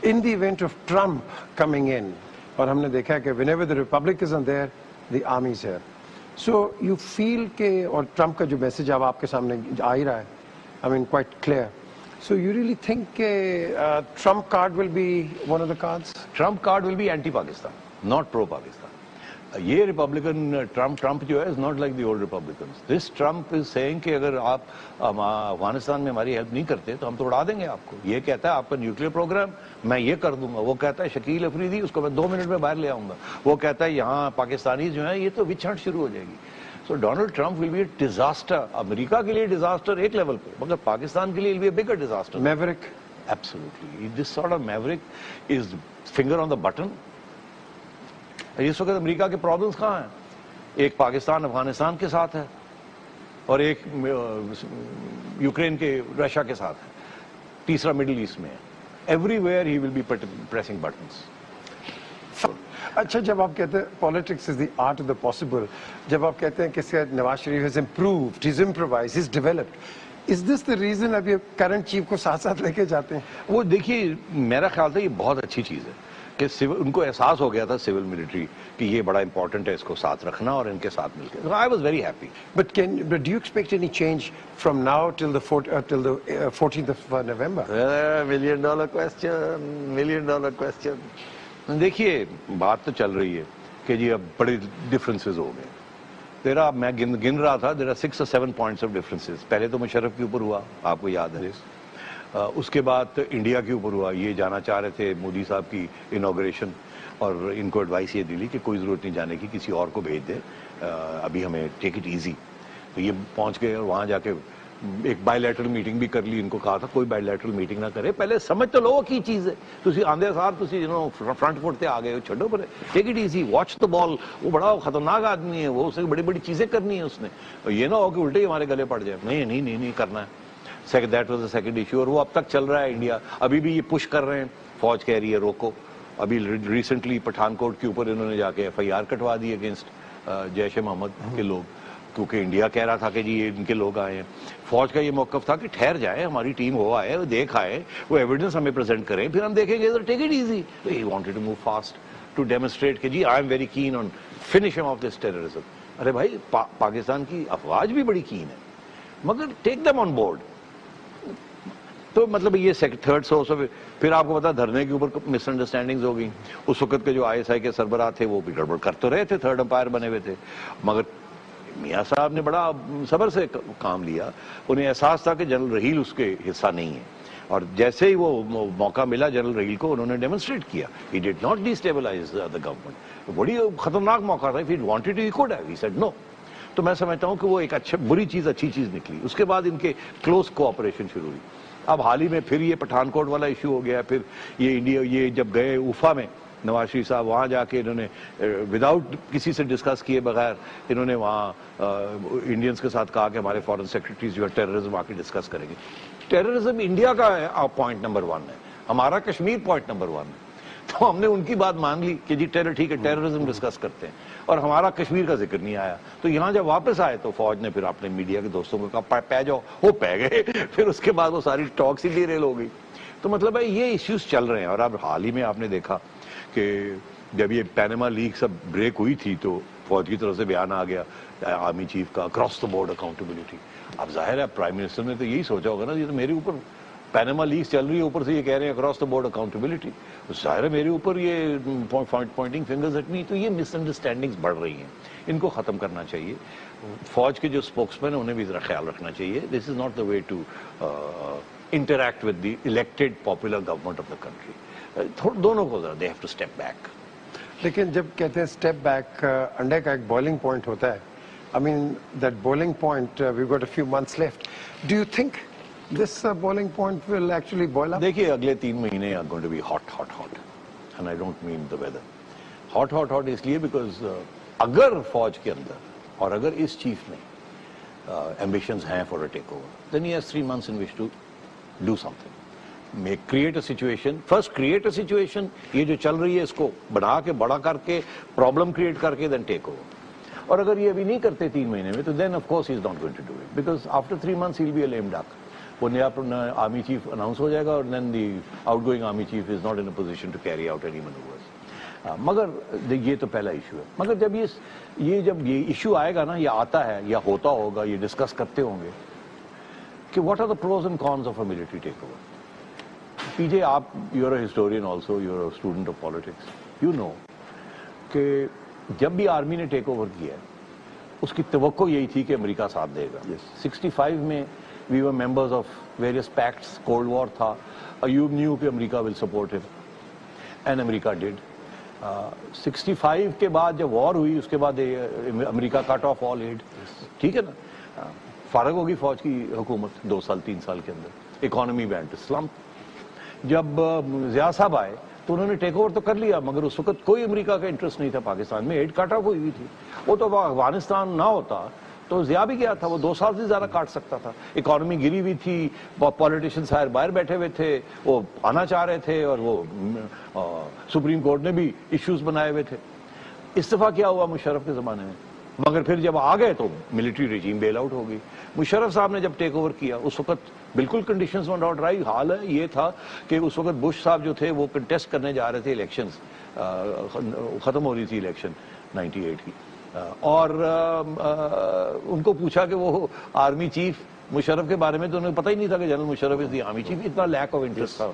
In the event of Trump coming in, اور ہم نے دیکھا کہ whenever the Republicans are there, the army is here. So you feel کہ اور ٹرمپ کا جو میسج اب آپ کے سامنے آ ہی رہا ہے, I mean quite clear. So you really think کہ Trump card will be one of the cards? Trump card will be anti-Pakistan, not pro-Pakistan. یہ ریپبلکن ٹرمپ جو ہے is not like the old Republicans. This Trump is saying کہ اگر آپ افغانستان میں ہماری help نہیں کرتے تو ہم تو اڑا دیں گے آپ کو. یہ کہتا ہے آپ کا نیوکلیر پروگرام میں یہ کر دوں گا. وہ کہتا ہے شکیل افریدی اس کو میں 2 منٹ میں باہر لے آؤں گا. وہ کہتا ہے یہاں پاکستانی جو ہیں یہ تو وچ ہنٹ شروع ہو جائے گی. So Donald Trump will be a disaster. امریکہ کے لیے ڈیزاسٹر ایک لیول پہ, مگر پاکستان کے لیے will be a bigger disaster. Maverick. Absolutely. This sort of maverick is finger on the button. اس وقت امریکہ کے پرابلمس کہاں ہیں؟ ایک پاکستان افغانستان کے ساتھ ہے اور ایک یوکرین کے رشیا کے ساتھ ہے, تیسرا مڈل ایسٹ میں ہے. Everywhere he will be pressing buttons. اچھا, جب آپ کہتے ہیں politics is the art of the possible, جب آپ کہتے ہیں کہ Nawaz Sharif has improved, has improvised, has developed, is this the reason اب یہ کرنٹ چیف کو ساتھ ساتھ لے کے جاتے ہیں؟ وہ دیکھیے میرا خیال تھا یہ بہت اچھی چیز ہے کہ ان کو احساس ہو گیا تھا سول ملٹری کہ یہ بڑا امپورٹنٹ ہے اس کو ساتھ رکھنا اور ان کے ساتھ مل کے. I was very happy. But do you expect any change from now till the 14th of November? $1 million question. دیکھیے بات تو چل رہی ہے کہ جی اب بڑے ڈفرینسز ہو گئے. میں گن رہا تھا, there are 6 or 7 points of differences. پہلے تو مشرف کے اوپر ہوا, آپ کو یاد ہے. اس کے بعد انڈیا کے اوپر ہوا. یہ جانا چاہ رہے تھے مودی صاحب کی انوگریشن اور ان کو ایڈوائس یہ دی کہ کوئی ضرورت نہیں جانے کی, کسی اور کو بھیج دیں, ابھی ہمیں ٹیک اٹ ایزی. تو یہ پہنچ گئے اور وہاں جا کے ایک بائی لیٹرل میٹنگ بھی کر لی. ان کو کہا تھا کوئی بائی لیٹرل میٹنگ نہ کرے, پہلے سمجھ تو لو کی چیز ہے. تھی آندے صاحب تھی فرنٹ فٹ تے آ گئے, چھڈو پر take it easy, watch the ball. وہ بڑا خطرناک آدمی ہے, وہ اسے بڑی بڑی چیزیں کرنی ہے اس نے. یہ نہ ہو کہ الٹے ہی ہمارے گلے پڑ جائے. نہیں کرنا ہے. That was the second issue, اور وہ اب تک چل رہا ہے. انڈیا ابھی بھی یہ پش کر رہے ہیں, فوج کہہ رہی ہے روکو. ابھی ریسنٹلی پٹھان کوٹ کے اوپر انہوں نے جا کے FIR کٹوا دی اگینسٹ جیش محمد کے لوگ, کیونکہ انڈیا کہہ رہا تھا کہ جی یہ ان کے لوگ آئے ہیں. فوج کا یہ موقف تھا کہ ٹھہر جائے, ہماری ٹیم ہو آئے, دیکھ آئے, وہ ایویڈنس ہمیں پریزنٹ کریں, پھر ہم دیکھیں گے. Take it easy. He wanted to move fast to demonstrate کہ جی I am very keen on finish of this terrorism. ارے بھائی پاکستان کی افواج بھی بڑی کین ہے, مگر ٹیک دم آن بورڈ. تو مطلب یہ تھرڈ سورس آف. پھر آپ کو پتا دھرنے کے اوپر مس انڈرسٹینڈنگز ہو گئی. اس وقت کے جو ISI کے سربراہ تھے وہ بھی گڑبڑ کر تو رہے تھے, تھرڈ امپائر بنے ہوئے تھے, مگر میاں صاحب نے بڑا صبر سے کام لیا. انہیں احساس تھا کہ جنرل رحیل اس کے حصہ نہیں ہے, اور جیسے ہی وہ موقع ملا جنرل رحیل کو, انہوں نے ڈیمونسٹریٹ کیا. He did not destabilize the government. بڑی خطرناک موقع تھا. If he wanted to, he could have. He said no. تو میں سمجھتا ہوں کہ وہ ایک بری چیز اچھی چیز نکلی. اس کے بعد ان کے کلوز کوآپریشن شروع ہوئی. اب حال ہی میں پھر یہ پٹھان کوٹ والا ایشو ہو گیا. پھر یہ انڈیا, یہ جب گئے اوفا میں نواز شریف صاحب, وہاں جا کے انہوں نے وداؤٹ کسی سے ڈسکس کیے بغیر انہوں نے وہاں انڈینس کے ساتھ کہا کہ ہمارے فارن سیکرٹریز جو ہے ٹیررزم آ کے ڈسکس کریں گے. ٹیررزم انڈیا کا پوائنٹ نمبر 1 ہے, ہمارا کشمیر پوائنٹ نمبر 1 ہے. تو ہم نے ان کی بات مان لی کہ جی ٹھیک ہے ٹیررزم ڈسکس کرتے ہیں, اور ہمارا کشمیر کا ذکر نہیں آیا. تو یہاں جب واپس آئے تو فوج نے پھر اپنے میڈیا کے دوستوں کو کہا پہ جاؤ, وہ پہ گئے. پھر اس کے بعد وہ ساری ٹاکس ہی ڈیریل ہو گئی. تو مطلب ہے یہ ایشوز چل رہے ہیں. اور اب حال ہی میں آپ نے دیکھا کہ جب یہ پینما لیگ سب بریک ہوئی تھی تو فوج کی طرف سے بیان آ گیا آرمی چیف کا, اکراس دا بورڈ اکاؤنٹیبلٹی. اب ظاہر ہے پرائم منسٹر نے تو یہی سوچا ہوگا نا, یہ تو میرے اوپر پینما لیگز چل رہی ہے, اوپر سے یہ کہہ رہے ہیں اکراس دا بورڈ اکاؤنٹیبلٹی. ظاہر ہے میرے اوپر یہ پوائنٹنگ فنگرز ایٹ می. تو یہ مس انڈرسٹینڈنگز بڑھ رہی ہیں, ان کو ختم کرنا چاہیے. فوج کے جو اسپوکس مین ہیں انہیں بھی ذرا خیال رکھنا چاہیے. This is not the way to interact with the elected popular government of the country. دونوں کو ذرا they have to step back. لیکن جب کہتے ہیں اسٹیپ بیک, انڈے کا ایک بوائلنگ پوائنٹ ہوتا ہے. I mean that boiling point, we've got a few months left. Do you think this boiling point will actually boil up? دیکھیے اگلے 3 مہینے are going to be hot and I don't mean the weather. hot اس لیے because اگر فوج کے اندر اور اگر اس chief میں ambitions ہیں for a takeover, then he has 3 months in which to do something. Create a situation. First create a situation. یہ جو چل رہی ہے اس کو بڑا کر کے problem create کر کے then take over. اور اگر یہ ابھی نہیں کرتے 3 مہینے میں تو then of course he is not going to do it because after 3 months he will be a lame duck. وہ نیا آرمی چیف اناؤنس ہو جائے گا اور then the outgoing army chief is not in a position to carry out any manoeuvres. مگر یہ تو پہلا issue ہے. مگر جب جب یہ ایشو آئے گا نا، یا آتا ہے یا ہوتا ہوگا، یہ ڈسکس کرتے ہوں گے کہ what are the pros and cons of a military takeover. P J, آپ you are a historian also, you are a student of politics, you know کہ جب بھی آرمی نے ٹیک اوور کیا ہے اس کی توقع یہی تھی کہ امریکہ ساتھ دے گا. 65 میں we were members of various pacts, cold war تھا، ایوب نیو کہ امریکہ ول سپورٹ ہم اینڈ امریکہ ڈیڈ. 65 کے بعد جب وار ہوئی اس کے بعد امریکہ کٹ آف آل ایڈ. ٹھیک ہے نا، فارغ ہوگی فوج کی حکومت 2 سال 3 سال کے اندر، اکانومی وینٹ سلمپ. جب ضیاء صاحب آئے تو انہوں نے ٹیک اوور تو کر لیا، مگر اس وقت کوئی امریکہ کا انٹرسٹ نہیں تھا پاکستان میں. ایڈ کٹ آف ہوئی ہوئی تھی. وہ تو افغانستان نہ ہوتا تو ضیاء بھی گیا تھا، وہ 2 سال سے زیادہ کاٹ سکتا تھا. اکانومی گری ہوئی تھی، پالیٹیشینز باہر بیٹھے ہوئے تھے، وہ آنا چاہ رہے تھے، اور وہ سپریم کورٹ نے بھی ایشوز بنائے ہوئے تھے. استعفیٰ کیا ہوا مشرف کے زمانے میں، مگر پھر جب آ گئے تو ملٹری ریجیم بیل آؤٹ ہو گئی. مشرف صاحب نے جب ٹیک اوور کیا اس وقت بالکل کنڈیشنز ون ڈاؤٹ رائی. حال ہے یہ تھا کہ اس وقت بش صاحب جو تھے وہ کنٹیسٹ کرنے جا رہے تھے الیکشنز، ختم ہو رہی تھی الیکشن 98 کی، اور ان کو پوچھا کہ وہ آرمی چیف مشرف کے بارے میں، تو انہیں پتہ ہی نہیں تھا کہ جنرل مشرف از دی آرمی چیف. اتنا لیک آف انٹرسٹ تھا.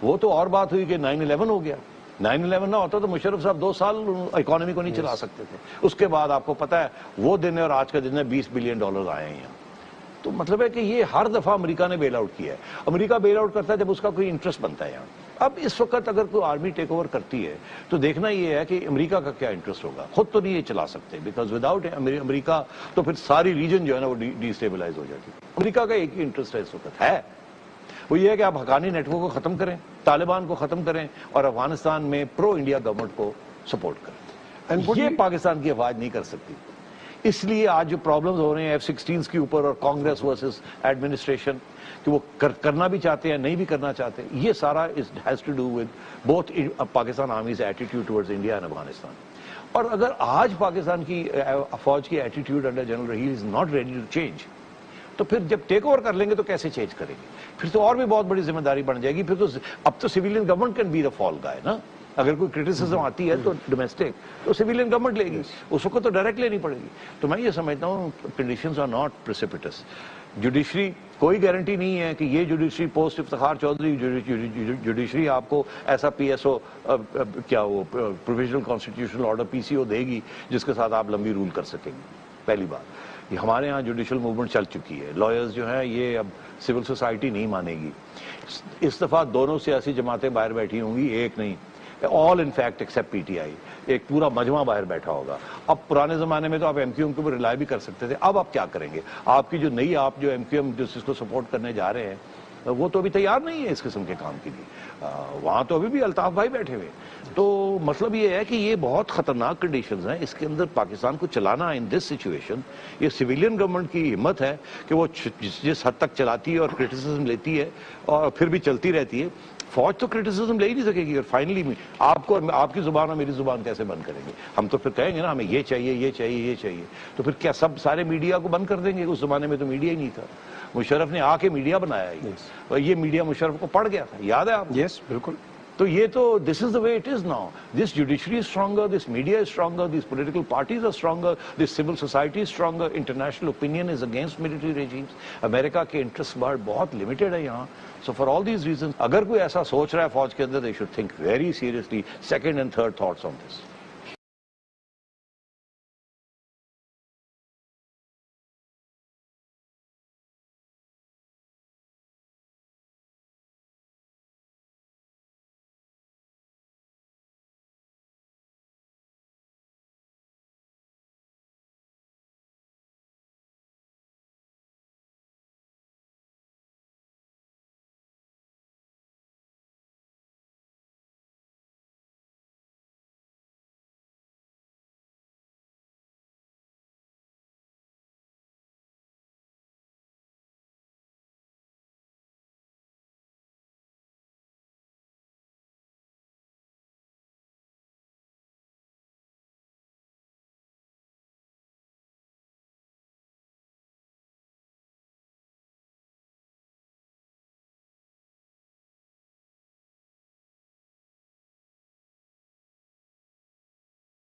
وہ تو اور بات ہوئی کہ 9/11 ہو گیا. 9/11 نہ ہوتا تو مشرف صاحب 2 سال اکانومی کو نہیں چلا سکتے تھے. اس کے بعد آپ کو پتہ ہے وہ دن ہے اور آج کا دن ہے $20 بلین آئے ہیں یہاں. تو مطلب ہے کہ یہ ہر دفعہ امریکہ نے بیل آؤٹ کیا ہے. امریکہ بیل آؤٹ کرتا ہے جب اس کا کوئی انٹرسٹ بنتا ہے یہاں. اب اس وقت اگر کوئی آرمی ٹیک اوور کرتی ہے تو دیکھنا یہ ہے کہ امریکہ کا کیا انٹرسٹ ہوگا. خود تو نہیں یہ چلا سکتے، بیکاز وداؤٹ امریکہ تو پھر ساری ریجن جو ہے نا وہ ڈی اسٹیبلائز ہو جاتی. امریکہ کا ایک ہی انٹرسٹ ہے اس وقت ہے، وہ یہ ہے کہ آپ حقانی نیٹ ورک کو ختم کریں، طالبان کو ختم کریں، اور افغانستان میں پرو انڈیا گورنمنٹ کو سپورٹ کریں. یہ پاکستان کی آواز نہیں کر سکتی. اس لیے آج جو پرابلمز ہو رہے ہیں F-16 کے اوپر اور کانگریس ورسز ایڈمنسٹریشن، کہ وہ کرنا بھی چاہتے ہیں نہیں بھی کرنا چاہتے، یہ سارا has to do with both Pakistan army's attitude towards India and Afghanistan. اور اگر آج پاکستان کی فوج کی attitude under general Raheel is not ready to change, تو پھر جب ٹیک اوور کر لیں گے تو کیسے چینج کریں گے؟ پھر تو اور بھی بہت بڑی ذمہ داری بن جائے گی. پھر تو اب تو civilian government can be the fall guy نا. اگر کوئی کرٹیسزم آتی ہے تو ڈومیسٹک تو سویلین گورنمنٹ لے گی، اس وقت تو ڈائریکٹ لینی پڑے گی. تو میں یہ سمجھتا ہوں conditions are not precepts. Judiciary کوئی گارنٹی نہیں ہے کہ یہ judiciary post Iftikhar Chaudhry judiciary آپ کو ایسا PSO کیا وہ پروویژنل کانسٹیٹیوشنل آرڈر PCO دے گی جس کے ساتھ آپ لمبی رول کر سکیں گے. پہلی بات، ہمارے ہاں جوڈیشل موومنٹ چل چکی ہے. لائرز جو ہیں یہ اب سول سوسائٹی نہیں مانے گی. اس دفعہ دونوں سیاسی جماعتیں باہر بیٹھی ہوں گی، ایک نہیں، آل ان فیکٹ ایکسپٹ PTI. ایک پورا مجمع باہر بیٹھا ہوگا. اب پرانے زمانے میں تو آپ MQM کے اوپر ریلائی بھی کر سکتے تھے. اب آپ کیا کریں گے؟ آپ کی جو نئی آپ جو MQM جو اس کو سپورٹ کرنے جا رہے ہیں وہ تو ابھی تیار نہیں ہے اس قسم کے کام کے لیے. وہاں تو ابھی بھی الطاف بھائی بیٹھے ہوئے. تو مطلب یہ ہے کہ یہ بہت خطرناک کنڈیشنز ہیں. اس کے اندر پاکستان کو چلانا ان دس سچویشن، یہ سویلین گورنمنٹ کی ہمت ہے کہ وہ جس حد تک چلاتی ہے اور کرٹیسزم لیتی ہے اور پھر بھی چلتی رہتی ہے. فوج تو کرٹیسزم لے ہی نہیں سکے گی، اور فائنلی آپ کو آپ کی زبان اور میری زبان کیسے بند کریں گے؟ ہم تو پھر کہیں گے نا ہمیں یہ چاہیے یہ چاہیے یہ چاہیے. تو پھر کیا سب سارے میڈیا کو بند کر دیں گے؟ اس زمانے میں تو میڈیا ہی نہیں تھا. مشرف نے آ کے میڈیا بنایا ہی، اور یہ میڈیا مشرف کو پڑ گیا تھا. یاد ہے آپ؟ یس بالکل. تو یہ تو this is the way it is now. This judiciary is stronger, this media is stronger, this political parties are stronger, this civil society is stronger. International opinion is against military regimes. America کے interest بہت limited ہے یہاں. So for all these reasons, اگر کوئی ایسا سوچ رہا ہے فوج کے اندر, they should think very seriously, second and third thoughts on this.